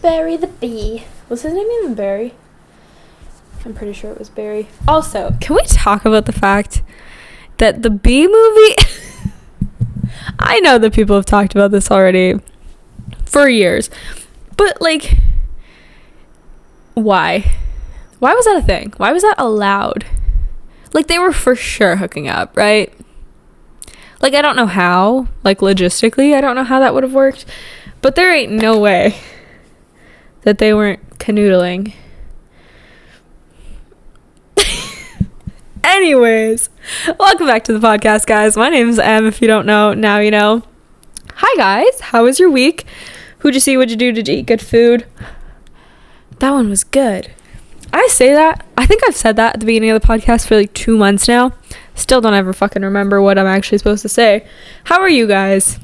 Barry the bee. Was his name even Barry? I'm pretty sure it was Barry. Also, can we talk about the fact that the Bee movie... I know that people have talked about this already for years, but, like, why? Why was that a thing? Why was that allowed? Like, they were for sure hooking up, right? Like, I don't know how, like, logistically, I don't know how that would have worked, but there ain't no way that they weren't canoodling. Anyways, welcome back to the podcast, guys. My name's Em. If you don't know, now you know. Hi, guys. How was your week? Who'd you see? What'd you do? Did you eat good food? That one was good. I say that. I think I've said that at the beginning of the podcast for like 2 months now. Still don't ever fucking remember what I'm actually supposed to say. How are you guys?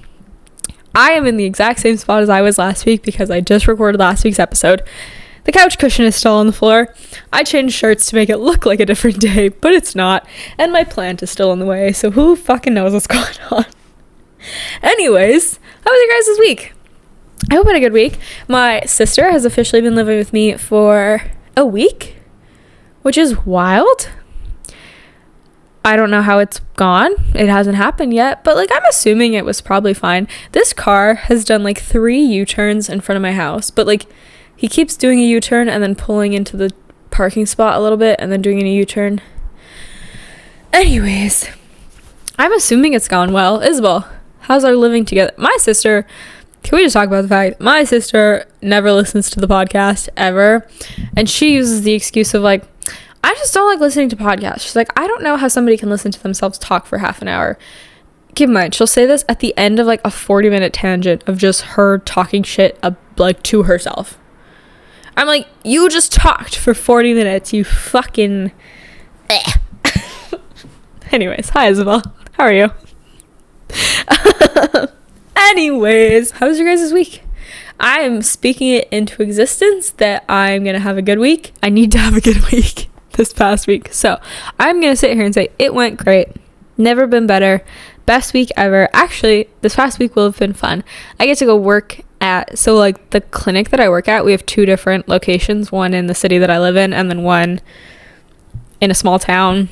I am in the exact same spot as I was last week because I just recorded last week's episode. The couch cushion is still on the floor. I changed shirts to make it look like a different day, but it's not. And my plant is still in the way, so who fucking knows what's going on? Anyways, how was your guys' week? I hope you had a good week. My sister has officially been living with me for a week, which is wild. I don't know how it's gone. It hasn't happened yet, but like I'm assuming it was probably fine. This car has done like 3 U-turns in front of my house, but like he keeps doing a U-turn and then pulling into the parking spot a little bit and then doing a U-turn. Anyways, I'm assuming it's gone well. Isabel, how's our living together? My sister, can we just talk about the fact my sister never listens to the podcast ever, and she uses the excuse of like, I just don't like listening to podcasts. She's like, I don't know how somebody can listen to themselves talk for half an hour. Keep in mind, she'll say this at the end of like a 40-minute tangent of just her talking shit like to herself. I'm like, you just talked for 40 minutes, you fucking... Anyways, hi Isabel. How are you? Anyways, how was your guys' week? I'm speaking it into existence that I'm gonna have a good week. I need to have a good week this past week. So I'm gonna sit here and say it went great. Never been better. Best week ever. Actually, this past week will have been fun. I get to go work at, so like the clinic that I work at, we have 2 different locations, one in the city that I live in and then one in a small town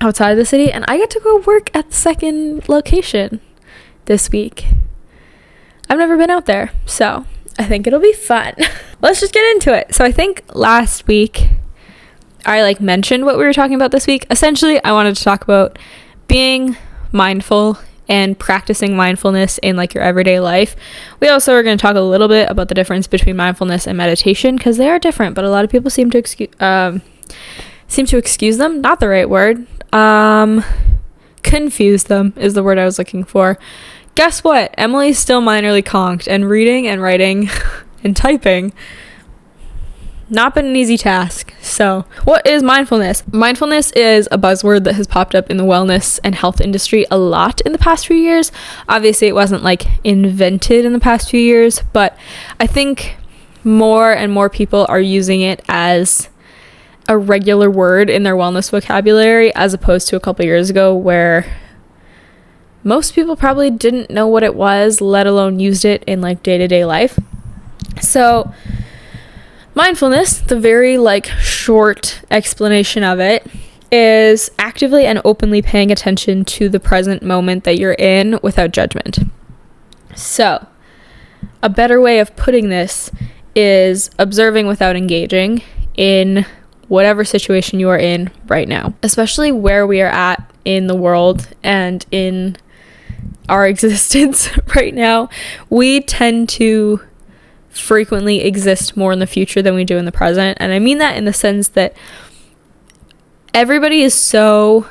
outside of the city, and I get to go work at the second location this week. I've never been out there, so I think it'll be fun. Let's just get into it. So I think last week I like mentioned what we were talking about this week. Essentially, I wanted to talk about being mindful and practicing mindfulness in like your everyday life. We also are going to talk a little bit about the difference between mindfulness and meditation because they are different, but a lot of people seem to excuse them. Not the right word. Confuse them is the word I was looking for. Guess what? Emily's still minorly conked, and reading and writing and typing not been an easy task. So what is mindfulness? Mindfulness is a buzzword that has popped up in the wellness and health industry a lot in the past few years. Obviously it wasn't like invented in the past few years, but I think more and more people are using it as a regular word in their wellness vocabulary, as opposed to a couple years ago where most people probably didn't know what it was, let alone used it in like day-to-day life. So mindfulness, the very like short explanation of it, is actively and openly paying attention to the present moment that you're in without judgment. So a better way of putting this is observing without engaging in whatever situation you are in right now, especially where we are at in the world and in our existence right now. We tend to frequently exist more in the future than we do in the present, and I mean that in the sense that everybody is so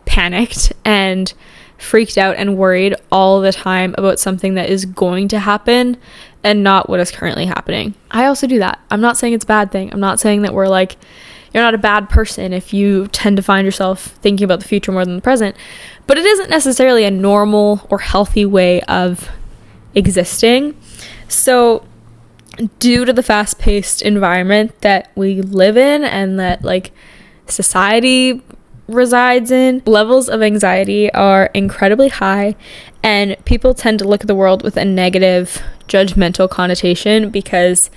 panicked and freaked out and worried all the time about something that is going to happen and not what is currently happening. I also do that. I'm not saying it's a bad thing. I'm not saying that we're like, you're not a bad person if you tend to find yourself thinking about the future more than the present, but it isn't necessarily a normal or healthy way of existing. So due to the fast-paced environment that we live in and that like society resides in. Levels of anxiety are incredibly high, and people tend to look at the world with a negative, judgmental connotation because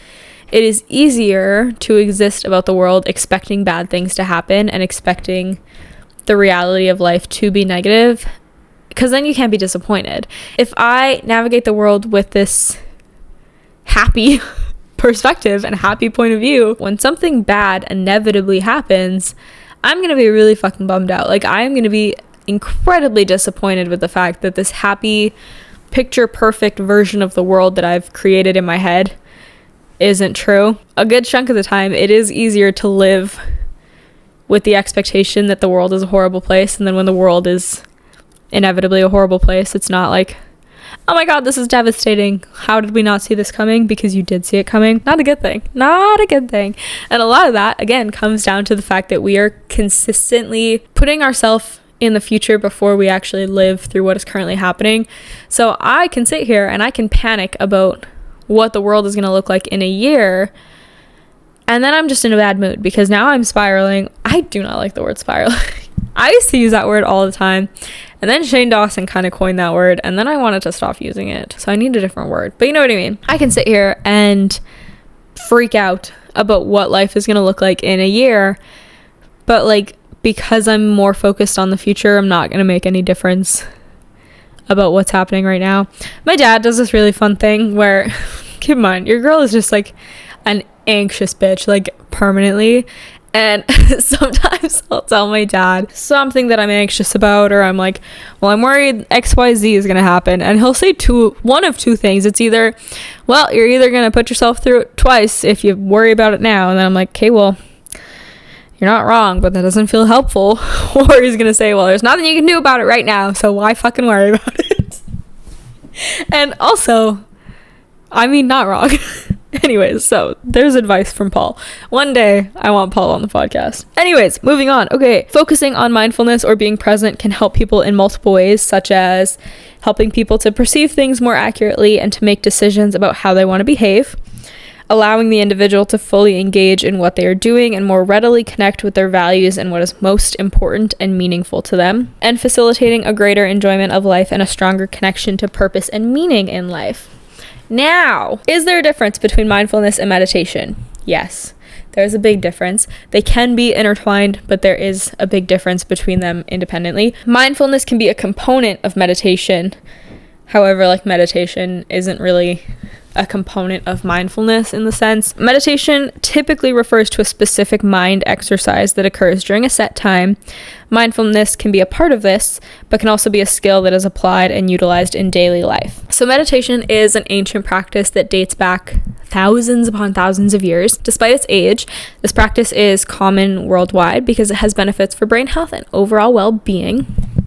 it is easier to exist about the world expecting bad things to happen and expecting the reality of life to be negative, because then you can't be disappointed. If I navigate the world with this happy perspective and happy point of view, when something bad inevitably happens, I'm gonna be really fucking bummed out. Like, I'm gonna be incredibly disappointed with the fact that this happy, picture perfect version of the world that I've created in my head isn't true. A good chunk of the time, it is easier to live with the expectation that the world is a horrible place, and then when the world is inevitably a horrible place, it's not like, oh my god, this is devastating, how did we not see this coming? Because you did see it coming. Not a good thing. And a lot of that, again, comes down to the fact that we are consistently putting ourselves in the future before we actually live through what is currently happening. So I can sit here and I can panic about what the world is going to look like in a year, and then I'm just in a bad mood because now I'm spiraling. I do not like the word spiraling. I used to use that word all the time, and then Shane Dawson kind of coined that word, and then I wanted to stop using it, so I need a different word. But you know what I mean. I can sit here and freak out about what life is going to look like in a year, but like, because I'm more focused on the future, I'm not going to make any difference about what's happening right now. My dad does this really fun thing where, keep in mind, your girl is just like an anxious bitch, like permanently. And sometimes I'll tell my dad something that I'm anxious about, or I'm like, well, I'm worried XYZ is going to happen. And he'll say one of two things. It's either, well, you're either going to put yourself through it twice if you worry about it now. And then I'm like, okay, well, you're not wrong, but that doesn't feel helpful. Or he's going to say, well, there's nothing you can do about it right now, so why fucking worry about it? And also, I mean, not wrong. Anyways, so there's advice from Paul. One day I want Paul on the podcast. Anyways, moving on. Okay, focusing on mindfulness or being present can help people in multiple ways, such as helping people to perceive things more accurately and to make decisions about how they want to behave, allowing the individual to fully engage in what they are doing and more readily connect with their values and what is most important and meaningful to them, and facilitating a greater enjoyment of life and a stronger connection to purpose and meaning in life. Now, is there a difference between mindfulness and meditation? Yes, there's a big difference. They can be intertwined, but there is a big difference between them independently. Mindfulness can be a component of meditation. However, like, meditation isn't really a component of mindfulness in the sense. Meditation typically refers to a specific mind exercise that occurs during a set time. Mindfulness can be a part of this, but can also be a skill that is applied and utilized in daily life. So meditation is an ancient practice that dates back thousands upon thousands of years. Despite its age, this practice is common worldwide because it has benefits for brain health and overall well-being.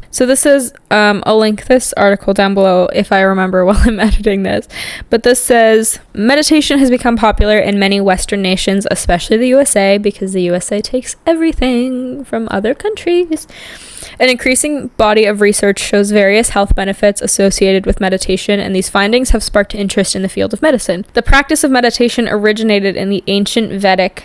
So this is, I'll link this article down below if I remember while I'm editing this. But this says, meditation has become popular in many Western nations, especially the USA, because the USA takes everything from other countries. An increasing body of research shows various health benefits associated with meditation, and these findings have sparked interest in the field of medicine. The practice of meditation originated in the ancient Vedic?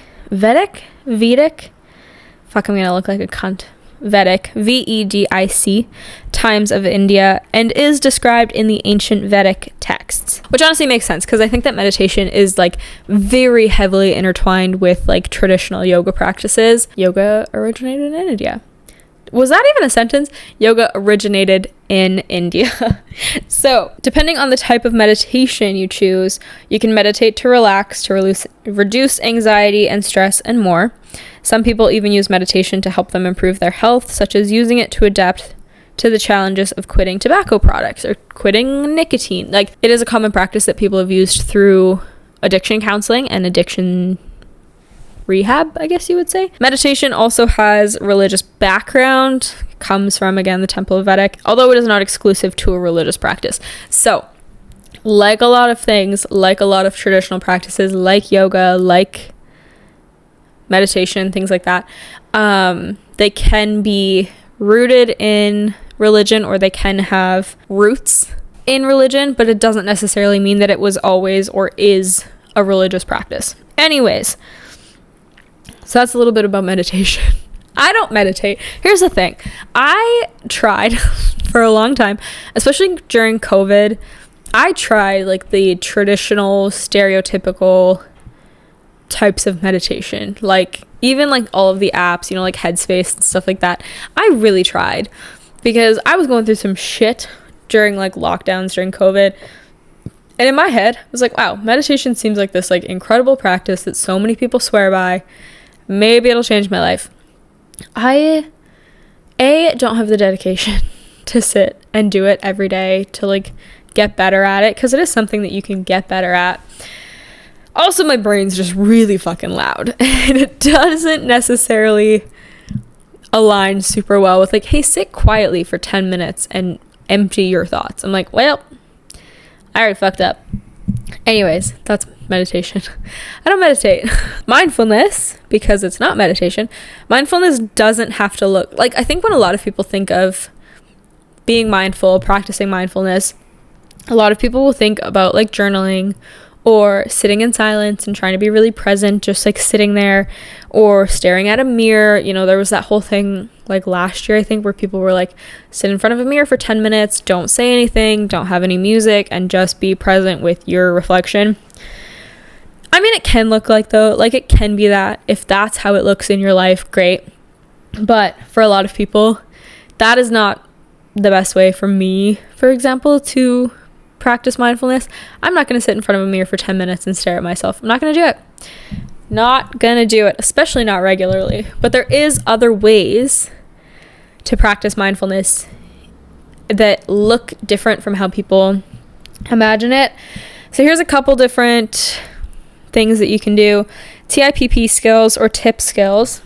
Fuck, I'm gonna look like a cunt. Vedic, Vedic, times of India, and is described in the ancient Vedic texts, which honestly makes sense because I think that meditation is like very heavily intertwined with like traditional yoga practices. Yoga originated in India. Was that even a sentence? Yoga originated in India. So, depending on the type of meditation you choose, you can meditate to relax, to reduce anxiety and stress, and more. Some people even use meditation to help them improve their health, such as using it to adapt to the challenges of quitting tobacco products or quitting nicotine. Like, it is a common practice that people have used through addiction counseling and addiction rehab, I guess you would say. Meditation also has religious background, comes from, again, the Temple of Vedic, although it is not exclusive to a religious practice. So, like a lot of things, like a lot of traditional practices, like yoga, like meditation, things like that, they can be rooted in religion, or they can have roots in religion, but it doesn't necessarily mean that it was always or is a religious practice. Anyways, so that's a little bit about meditation. I don't meditate. Here's the thing. I tried for a long time, especially during COVID. I tried like the traditional stereotypical types of meditation, like even like all of the apps, you know, like Headspace and stuff like that. I really tried because I was going through some shit during like lockdowns during COVID. And in my head, I was like, wow, meditation seems like this like incredible practice that so many people swear by. Maybe it'll change my life. I don't have the dedication to sit and do it every day to like get better at it, because it is something that you can get better at. Also, my brain's just really fucking loud, and it doesn't necessarily align super well with like, hey, sit quietly for 10 minutes and empty your thoughts. I'm like, well, I already fucked up. Anyways, that's meditation. I don't meditate. Mindfulness, because it's not meditation, mindfulness doesn't have to look like, I think when a lot of people think of being mindful, practicing mindfulness, a lot of people will think about like journaling or sitting in silence and trying to be really present, just like sitting there or staring at a mirror. You know, there was that whole thing like last year, I think, where people were like, sit in front of a mirror for 10 minutes, don't say anything, don't have any music, and just be present with your reflection. I mean, it can look like though, like it can be that. If that's how it looks in your life, great. But for a lot of people, that is not the best way for me, for example, to practice mindfulness. I'm not going to sit in front of a mirror for 10 minutes and stare at myself. I'm not going to do it. Not going to do it, especially not regularly. But there is other ways to practice mindfulness that look different from how people imagine it. So here's a couple different things that you can do. TIPP skills or TIP skills.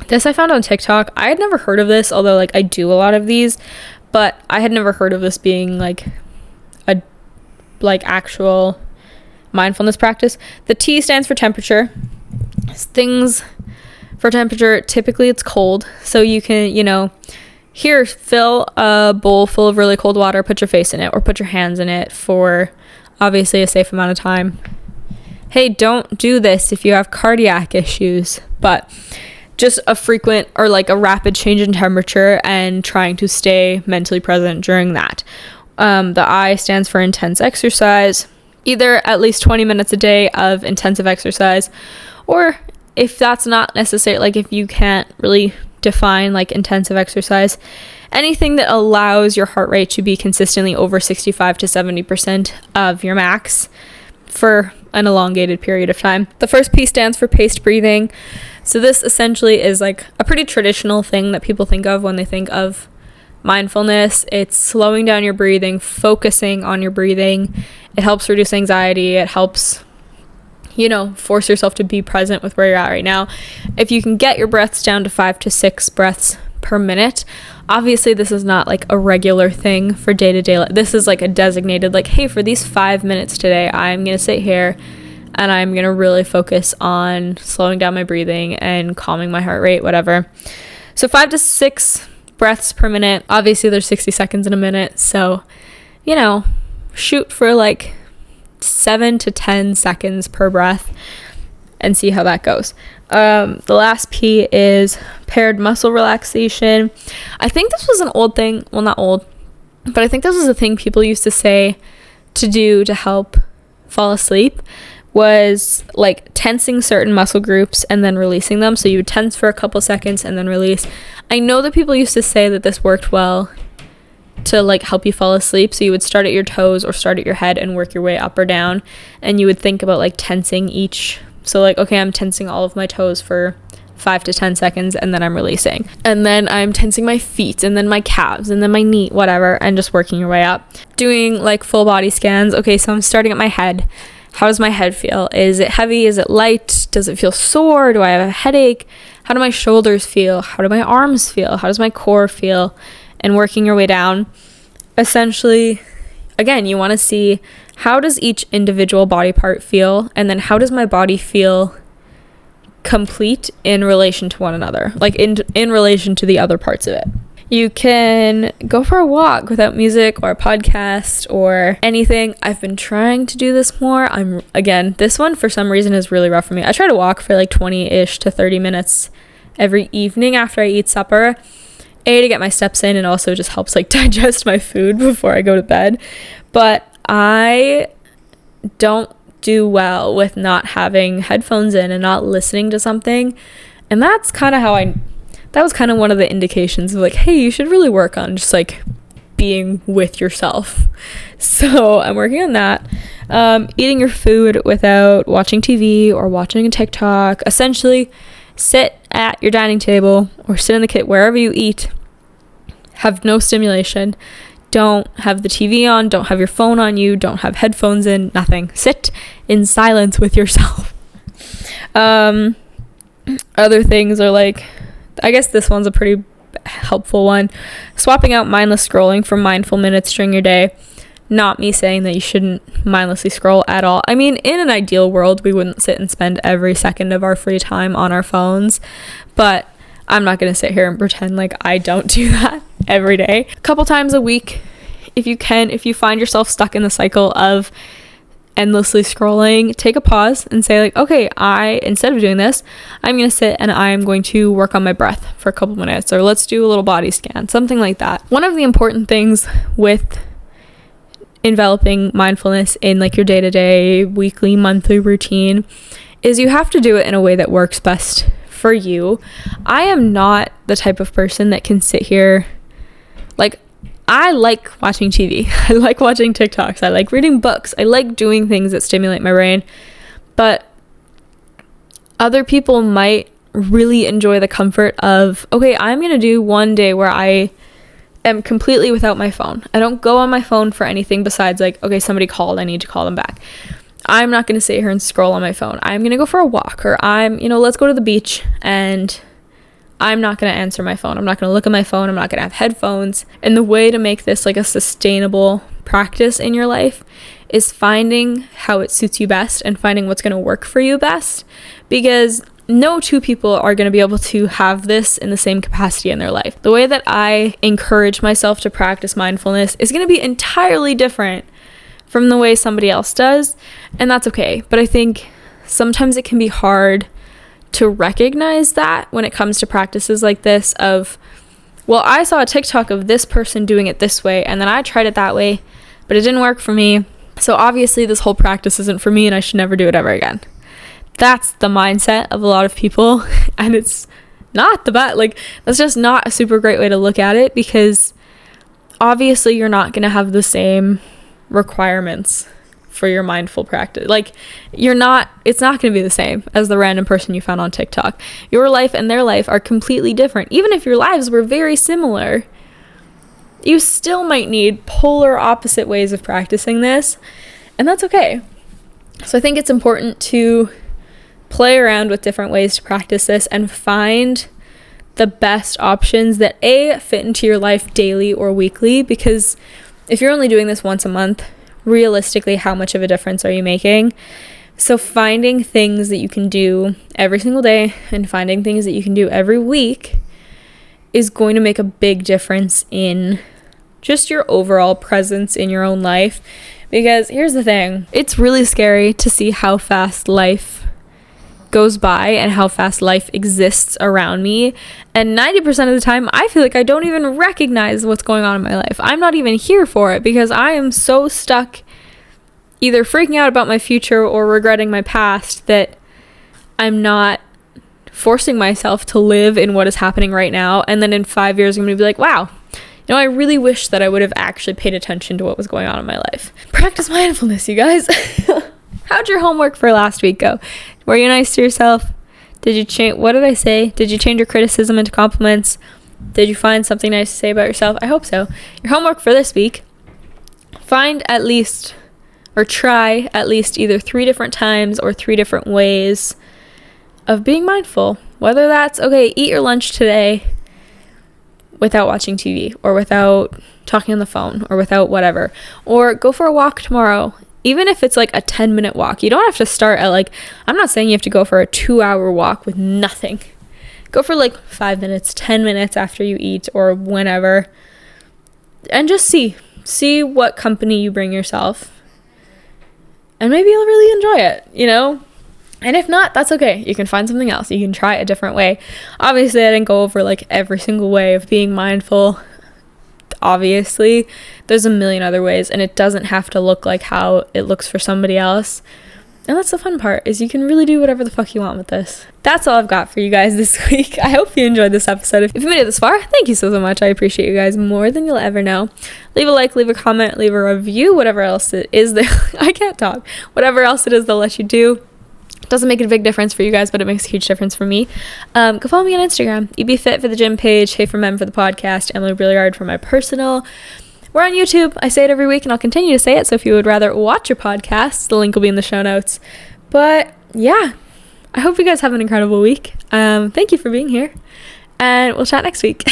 This I found on TikTok. I had never heard of this, although like I do a lot of these, but I had never heard of this being like a actual mindfulness practice. The T stands for temperature. Things for temperature, typically it's cold, so you can, you know, here, fill a bowl full of really cold water, put your face in it or put your hands in it for obviously a safe amount of time. Hey, don't do this if you have cardiac issues, but just a frequent or like a rapid change in temperature and trying to stay mentally present during that. The I stands for intense exercise, either at least 20 minutes a day of intensive exercise, or if that's not necessary, like if you can't really define like intensive exercise, anything that allows your heart rate to be consistently over 65 to 70% of your max for an elongated period of time. The first P stands for paced breathing. So this essentially is like a pretty traditional thing that people think of when they think of mindfulness. It's slowing down your breathing, focusing on your breathing. It helps reduce anxiety. It helps, you know, force yourself to be present with where you're at right now. If you can get your breaths down to 5 to 6 breaths per minute, obviously this is not like a regular thing for day-to-day. This is like a designated, like, hey, for these 5 minutes today, I'm going to sit here and I'm going to really focus on slowing down my breathing and calming my heart rate, whatever. So 5 to 6 breaths per minute. Obviously there's 60 seconds in a minute, so, you know, shoot for like 7 to 10 seconds per breath and see how that goes. The last P is paired muscle relaxation. I think this was an old thing, well, not old, but I think this was a thing people used to say to do to help fall asleep, was like tensing certain muscle groups and then releasing them. So you would tense for a couple seconds and then release. I know that people used to say that this worked well to like help you fall asleep. So you would start at your toes or start at your head and work your way up or down, and you would think about like tensing each. So like, okay, I'm tensing all of my toes for 5 to 10 seconds and then I'm releasing, and then I'm tensing my feet and then my calves and then my knee, whatever, and just working your way up. Doing like full body scans. Okay, so I'm starting at my head. How does my head feel? Is it heavy? Is it light? Does it feel sore? Do I have a headache? How do my shoulders feel? How do my arms feel? How does my core feel? And working your way down. Essentially, again, you want to see, how does each individual body part feel? And then how does my body feel complete in relation to one another? Like in relation to the other parts of it. You can go for a walk without music or a podcast or anything. I've been trying to do this more. Again, this one for some reason is really rough for me. I try to walk for like 20-ish to 30 minutes every evening after I eat supper. To get my steps in, and also just helps like digest my food before I go to bed. But I don't do well with not having headphones in and not listening to something. And that's kind of that was kind of one of the indications of like, hey, you should really work on just like being with yourself. So I'm working on that. Eating your food without watching TV or watching a TikTok. Essentially, sit at your dining table or sit in the kitchen, wherever you eat. Have no stimulation. Don't have the TV on. Don't have your phone on you. Don't have headphones in. Nothing. Sit in silence with yourself. Other things are like, I guess this one's a pretty helpful one. Swapping out mindless scrolling for mindful minutes during your day. Not me saying that you shouldn't mindlessly scroll at all. I mean, in an ideal world, we wouldn't sit and spend every second of our free time on our phones, but I'm not going to sit here and pretend like I don't do that every day. A couple times a week, if you can, if you find yourself stuck in the cycle of endlessly scrolling, take a pause and say like, okay, instead of doing this, I'm going to sit and I'm going to work on my breath for a couple minutes, or let's do a little body scan, something like that. One of the important things with enveloping mindfulness in like your day-to-day, weekly, monthly routine is you have to do it in a way that works best for you. I am not the type of person that can sit here, like, I like watching TV. I like watching TikToks. I like reading books. I like doing things that stimulate my brain. But other people might really enjoy the comfort of, okay, I'm going to do one day where I am completely without my phone. I don't go on my phone for anything besides like, okay, somebody called, I need to call them back. I'm not going to sit here and scroll on my phone. I'm going to go for a walk, or let's go to the beach, and I'm not going to answer my phone. I'm not going to look at my phone. I'm not going to have headphones. And the way to make this like a sustainable practice in your life is finding how it suits you best and finding what's going to work for you best, because no two people are going to be able to have this in the same capacity in their life. The way that I encourage myself to practice mindfulness is going to be entirely different from the way somebody else does, and that's okay. But I think sometimes it can be hard to recognize that when it comes to practices like this of, well, I saw a TikTok of this person doing it this way, and then I tried it that way, but it didn't work for me. So obviously this whole practice isn't for me and I should never do it ever again. That's the mindset of a lot of people, and it's not the best. Like, that's just not a super great way to look at it, because obviously you're not going to have the same requirements for your mindful practice. Like, it's not going to be the same as the random person you found on TikTok. Your life and their life are completely different. Even if your lives were very similar, you still might need polar opposite ways of practicing this, and that's okay. So I think it's important to play around with different ways to practice this and find the best options that fit into your life daily or weekly, because if you're only doing this once a month, realistically, how much of a difference are you making? So finding things that you can do every single day and finding things that you can do every week is going to make a big difference in just your overall presence in your own life. Because here's the thing, it's really scary to see how fast life goes by and how fast life exists around me, and 90% of the time I feel like I don't even recognize what's going on in my life. I'm not even here for it because I am so stuck either freaking out about my future or regretting my past that I'm not forcing myself to live in what is happening right now. And then in 5 years I'm gonna be like, wow, I really wish that I would have actually paid attention to what was going on in my life. Practice mindfulness, you guys. How'd your homework for last week go? Were you nice to yourself? Did you change? What did I say? Did you change your criticism into compliments? Did you find something nice to say about yourself? I hope so. Your homework for this week, find at least, or try at least either 3 different times or 3 different ways of being mindful. Whether that's, okay, eat your lunch today without watching TV or without talking on the phone or without whatever, or go for a walk tomorrow. Even if it's like a 10-minute walk, you don't have to start at I'm not saying you have to go for a 2-hour walk with nothing. Go for 5 minutes, 10 minutes after you eat or whenever, and just see what company you bring yourself, and maybe you'll really enjoy it, And if not, that's okay. You can find something else. You can try a different way. Obviously, I didn't go over like every single way of being mindful. Obviously, there's a million other ways, and it doesn't have to look like how it looks for somebody else. And that's the fun part, is you can really do whatever the fuck you want with this. That's all I've got for you guys this week. I hope you enjoyed this episode. If you made it this far, thank you so much. I appreciate you guys more than you'll ever know. Leave a like, leave a comment, leave a review, whatever else it is that I can't talk. Whatever else it is they'll let you do. It doesn't make a big difference for you guys, but it makes a huge difference for me. Go follow me on Instagram. EBFit for the gym page, Hey for Men for the podcast, Emily Brilliard for my personal. We're on YouTube. I say it every week, and I'll continue to say it. So if you would rather watch your podcast, the link will be in the show notes. But yeah, I hope you guys have an incredible week. Thank you for being here, and we'll chat next week.